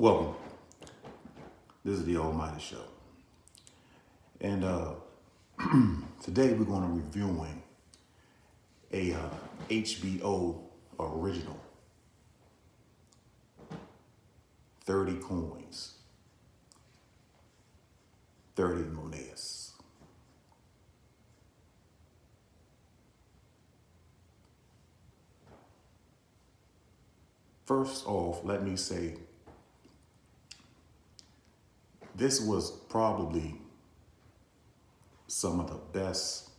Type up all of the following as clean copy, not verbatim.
Welcome. This is the Almighty Show. And today we're going to be reviewing a HBO original, 30 Coins, 30 Moneas. First off, let me say, this was probably some of the best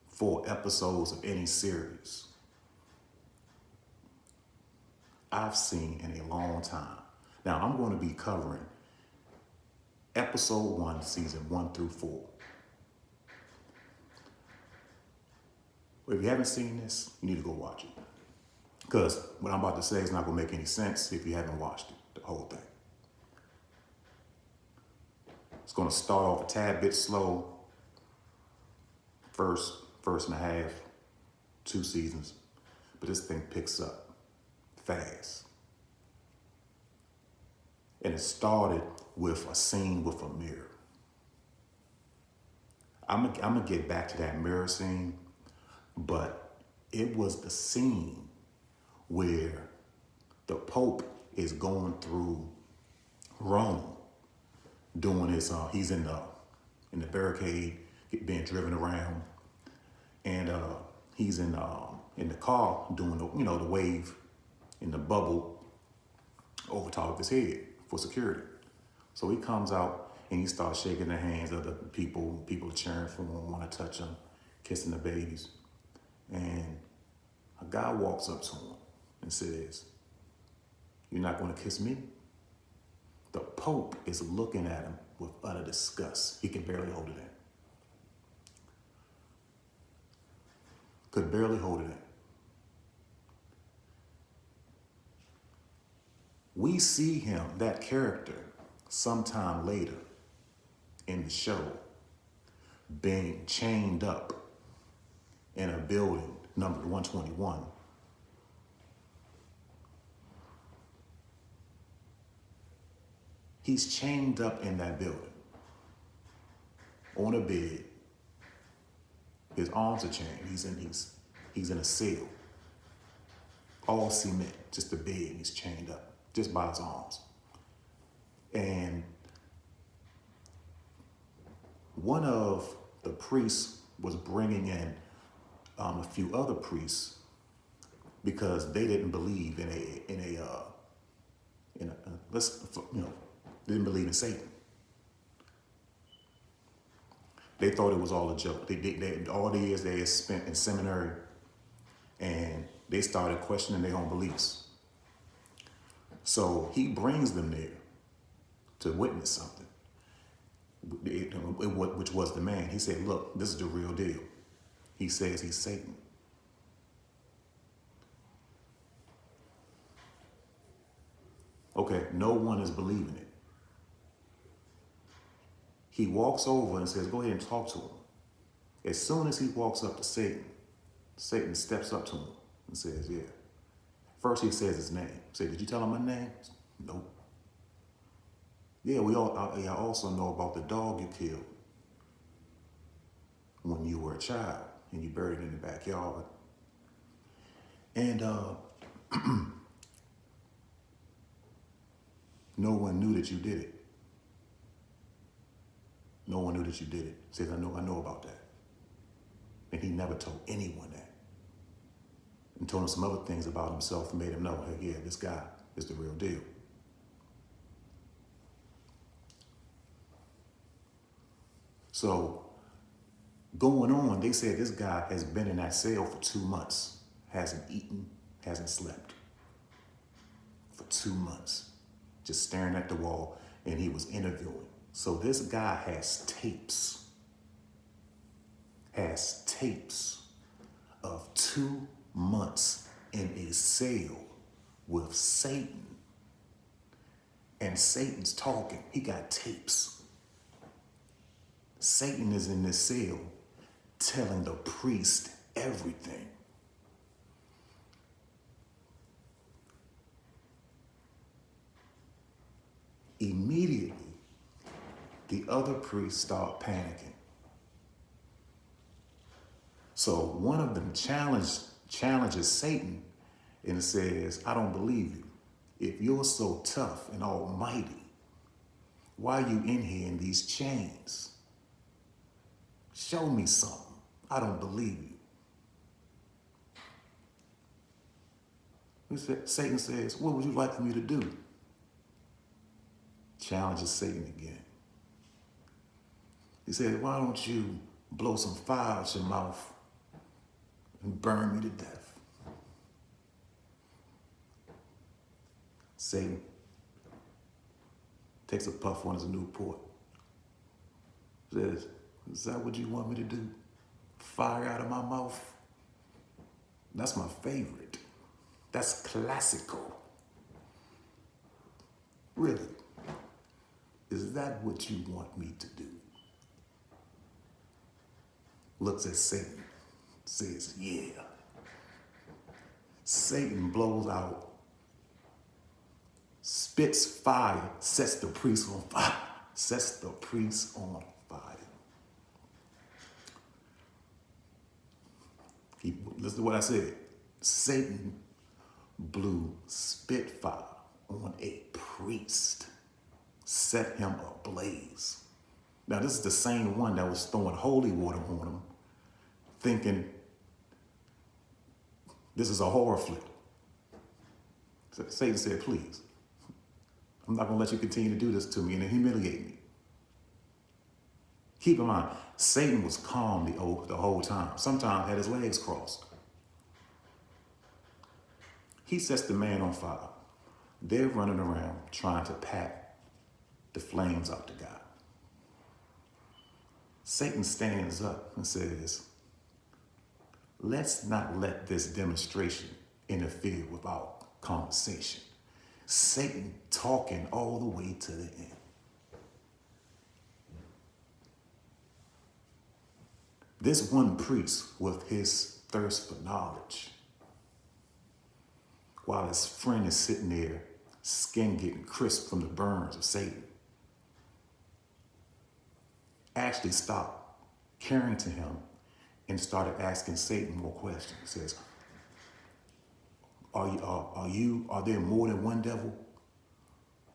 4 episodes of any series I've seen in a long time. Now, I'm going to be covering episode 1, season 1 through 4. If you haven't seen this, you need to go watch it. Because what I'm about to say is not going to make any sense if you haven't watched it, the whole thing. It's going to start off a tad bit slow. First and a half, 2 seasons. But this thing picks up fast. And it started with a scene with a mirror. I'm going to get back to that mirror scene, but it was the scene where the Pope is going through Rome, doing his, he's in the barricade, being driven around, and he's in the car doing the wave in the bubble over top of his head for security. So he comes out and he starts shaking the hands of the people. People are cheering for him, want to touch him, kissing the babies, and a guy walks up to him and says, "You're not going to kiss me?" The Pope is looking at him with utter disgust. He can barely hold it in. Could barely hold it in. We see him, that character, sometime later in the show, being chained up in a building numbered 121. He's chained up in that building, on a bed. His arms are chained. He's in a cell, all cement, just a bed. He's chained up just by his arms. And one of the priests was bringing in a few other priests because they didn't believe they didn't believe in Satan. They thought it was all a joke. They all the years they had spent in seminary, and they started questioning their own beliefs. So he brings them there to witness something, which was the man. He said, "Look, this is the real deal." He says he's Satan. Okay, no one is believing it. He walks over and says, "Go ahead and talk to him." As soon as he walks up to Satan, Satan steps up to him and says, "Yeah." First he says his name. Say, "Did you tell him my name?" "Nope." "Yeah, I also know about the dog you killed when you were a child and you buried it in the backyard. And no one knew that you did it. No one knew that you did it." Says, I know about that." And he never told anyone that. And told him some other things about himself and made him know, hey, yeah, this guy is the real deal. So going on, they said this guy has been in that cell for 2 months, hasn't eaten, hasn't slept. For 2 months, just staring at the wall, and he was interviewing. So this guy has tapes of 2 months in a cell with Satan. And Satan's talking. He got tapes. Satan is in this cell telling the priest everything. Immediately, the other priests start panicking. So one of them challenges Satan and says, I don't believe you. If you're so tough and almighty, why are you in here in these chains? Show me something. I don't believe you. Satan says, what would you like for me to do? Challenges Satan again. He said, why don't you blow some fire out your mouth and burn me to death? Satan takes a puff on his Newport. Says, is that what you want me to do? Fire out of my mouth? That's my favorite. That's classical. Really? Is that what you want me to do? Looks at Satan, says, yeah. Satan blows out, spits fire, sets the priest on fire. Sets the priest on fire. Listen to what I said. Satan blew spitfire on a priest, set him ablaze. Now, this is the same one that was throwing holy water on him, thinking this is a horror flick. So Satan said, please, I'm not going to let you continue to do this to me and humiliate me. Keep in mind, Satan was calm the whole time. Sometimes had his legs crossed. He sets the man on fire. They're running around trying to pat the flames out the guy. Satan stands up and says, let's not let this demonstration interfere with our conversation. Satan talking all the way to the end. This one priest, with his thirst for knowledge, while his friend is sitting there, skin getting crisp from the burns of Satan, actually stopped caring to him and started asking Satan more questions. He says, are there more than one devil?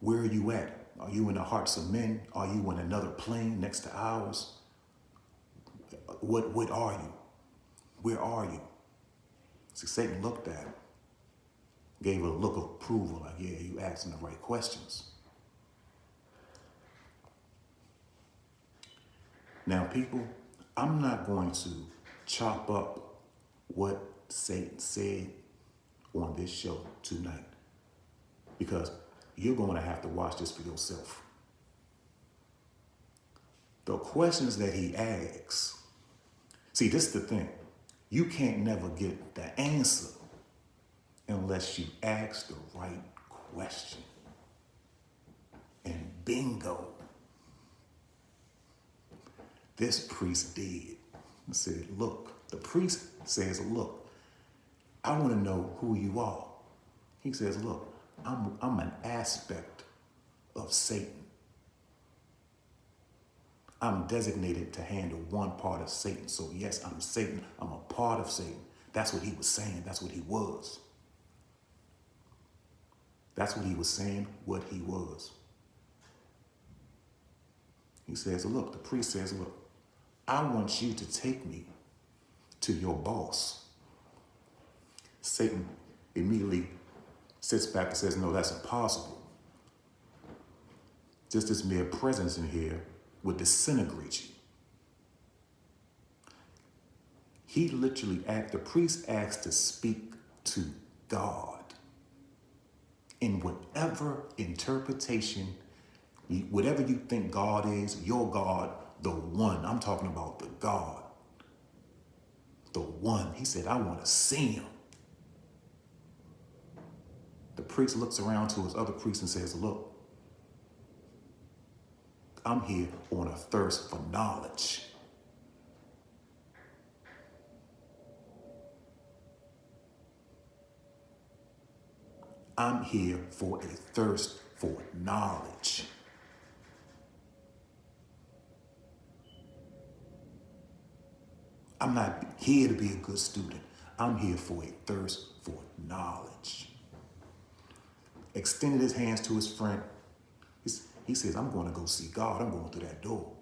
Where are you at? Are you in the hearts of men? Are you in another plane next to ours? What are you? Where are you? So Satan looked at him, gave a look of approval, like, yeah, you asking the right questions. Now, people, I'm not going to chop up what Satan said on this show tonight, because you're going to have to watch this for yourself. The questions that he asks, see, this is the thing. You can't never get the answer unless you ask the right question. And bingo. This priest did. He said, look, the priest says, look, I want to know who you are. He says, look, I'm an aspect of Satan. I'm designated to handle one part of Satan. So yes, I'm Satan. I'm a part of Satan. That's what he was saying. That's what he was. That's what he was saying, what he was. He says, look, the priest says, look, I want you to take me to your boss. Satan immediately sits back and says, no, that's impossible. Just this mere presence in here would disintegrate you. He literally the priest asked to speak to God. In whatever interpretation, whatever you think God is, your God, the one. I'm talking about the God. The one. He said, I want to see him. The priest looks around to his other priest and says, look, I'm here on a thirst for knowledge. I'm here for a thirst for knowledge. I'm not here to be a good student. I'm here for a thirst for knowledge. Extended his hands to his friend. He says, I'm going to go see God. I'm going through that door.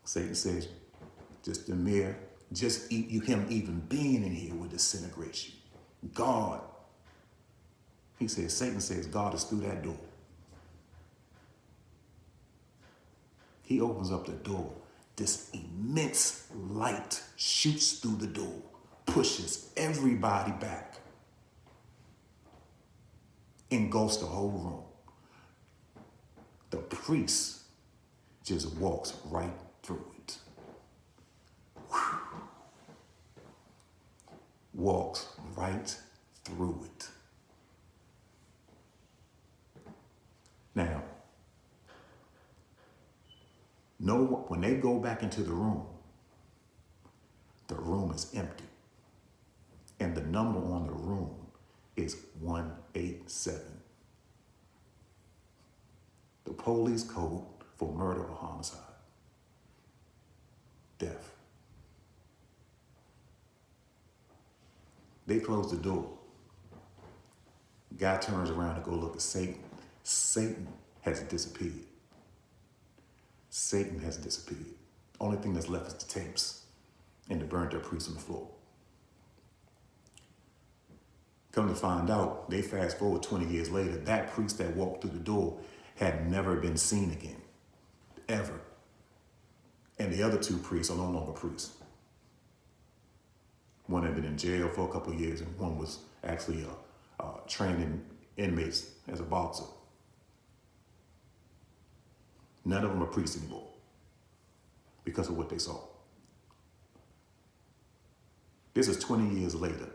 Satan says, him even being in here will disintegrate you. God, Satan says, God is through that door. He opens up the door. This immense light shoots through the door, pushes everybody back, engulfs the whole room. The priest just walks right through it. Walks right through it. Now, when they go back into the room is empty. And the number on the room is 187. The police code for murder or homicide. Death. They close the door. Guy turns around to go look at Satan. Satan has disappeared. Satan has disappeared. Only thing that's left is the tapes and the burnt up priest on the floor. Come to find out, they fast forward 20 years later, that priest that walked through the door had never been seen again, ever. And the other two priests are no longer priests. One had been in jail for a couple of years, and one was actually training inmates as a boxer. None of them are priests anymore because of what they saw. This is 20 years later.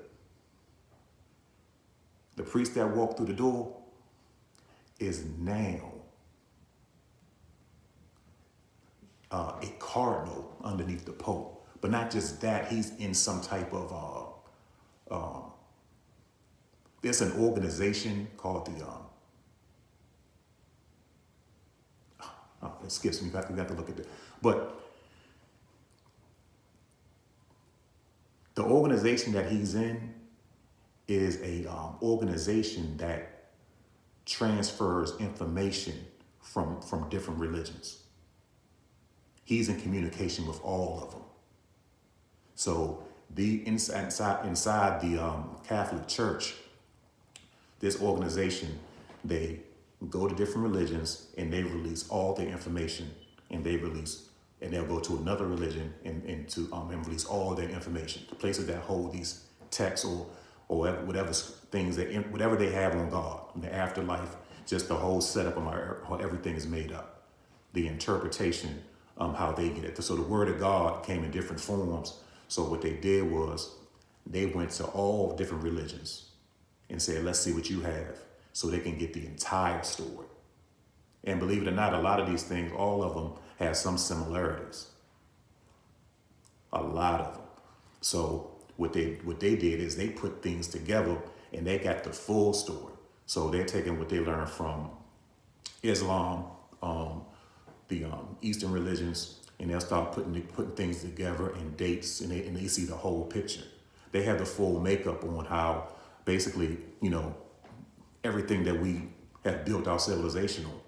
The priest that walked through the door is now a cardinal underneath the Pope. But not just that, he's in some type of, there's an organization called the, it skips me, we got to look at it. But the organization that he's in is a organization that transfers information from different religions. He's in communication with all of them. So inside the Catholic Church, this organization, they go to different religions and they release all their information, and they'll go to another religion and release all their information. The places that hold these texts or whatever they have on God, the afterlife, just the whole setup of how everything is made up, the interpretation, how they get it. So the word of God came in different forms. So what they did was they went to all different religions and said, let's see what you have, so they can get the entire story. And believe it or not, a lot of these things, all of them have some similarities. A lot of them. So what they did is they put things together and they got the full story. So they're taking what they learned from Islam, the Eastern religions, and they'll start putting things together and dates, and they see the whole picture. They have the full makeup on how basically, everything that we have built our civilization on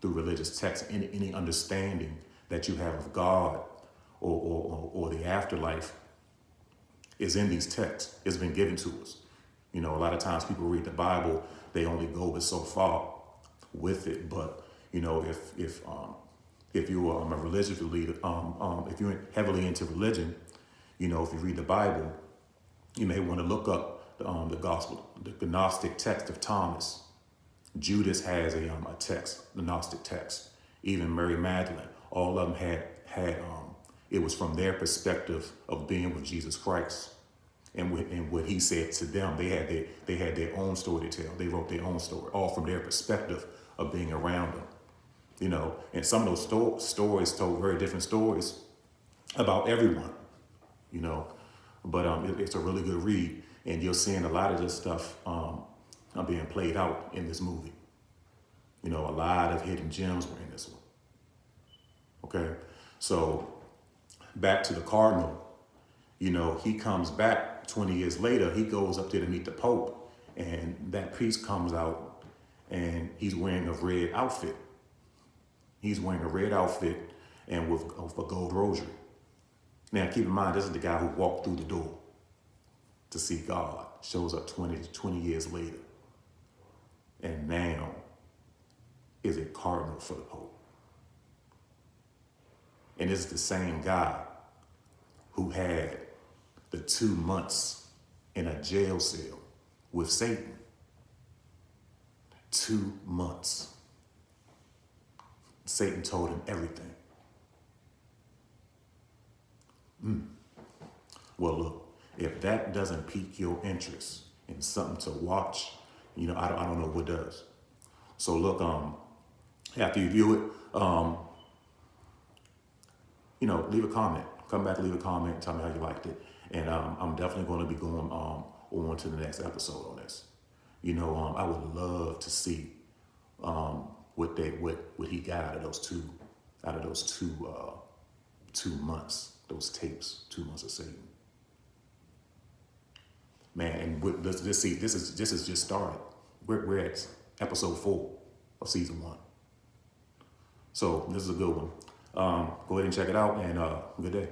through religious texts, any understanding that you have of God or the afterlife is in these texts. It's been given to us. A lot of times people read the Bible, they only go but so far with it. But if you are a religious leader, if you're heavily into religion, if you read the Bible, you may want to look up the gospel, the Gnostic text of Thomas. Judas has a text, the Gnostic text. Even Mary Magdalene, all of them had it was from their perspective of being with Jesus Christ, and what he said to them. They had their own story to tell. They wrote their own story, all from their perspective of being around them. And some of those stories told very different stories about everyone. But it's a really good read, and you're seeing a lot of this stuff being played out in this movie. A lot of hidden gems were in this one. Okay, so back to the cardinal. You know, he comes back 20 years later. He goes up there to meet the Pope, and that priest comes out, and he's wearing a red outfit. He's wearing a red outfit and with a gold rosary. Now, keep in mind, this is the guy who walked through the door to see God. Shows up 20 years later. And now is a cardinal for the Pope. And it's the same guy who had the 2 months in a jail cell with Satan. 2 months. Satan told him everything. Well, look, if that doesn't pique your interest in something to watch, you know, I don't know what does. So look, after you view it, you know, leave a comment. Come back, leave a comment, tell me how you liked it. And I'm definitely going to be going on to the next episode on this. You know, I would love to see what he got out of those two months, those tapes, 2 months of Satan. Man, and this is just started. We're at episode 4 of season 1. So this is a good one. Go ahead and check it out, and good day.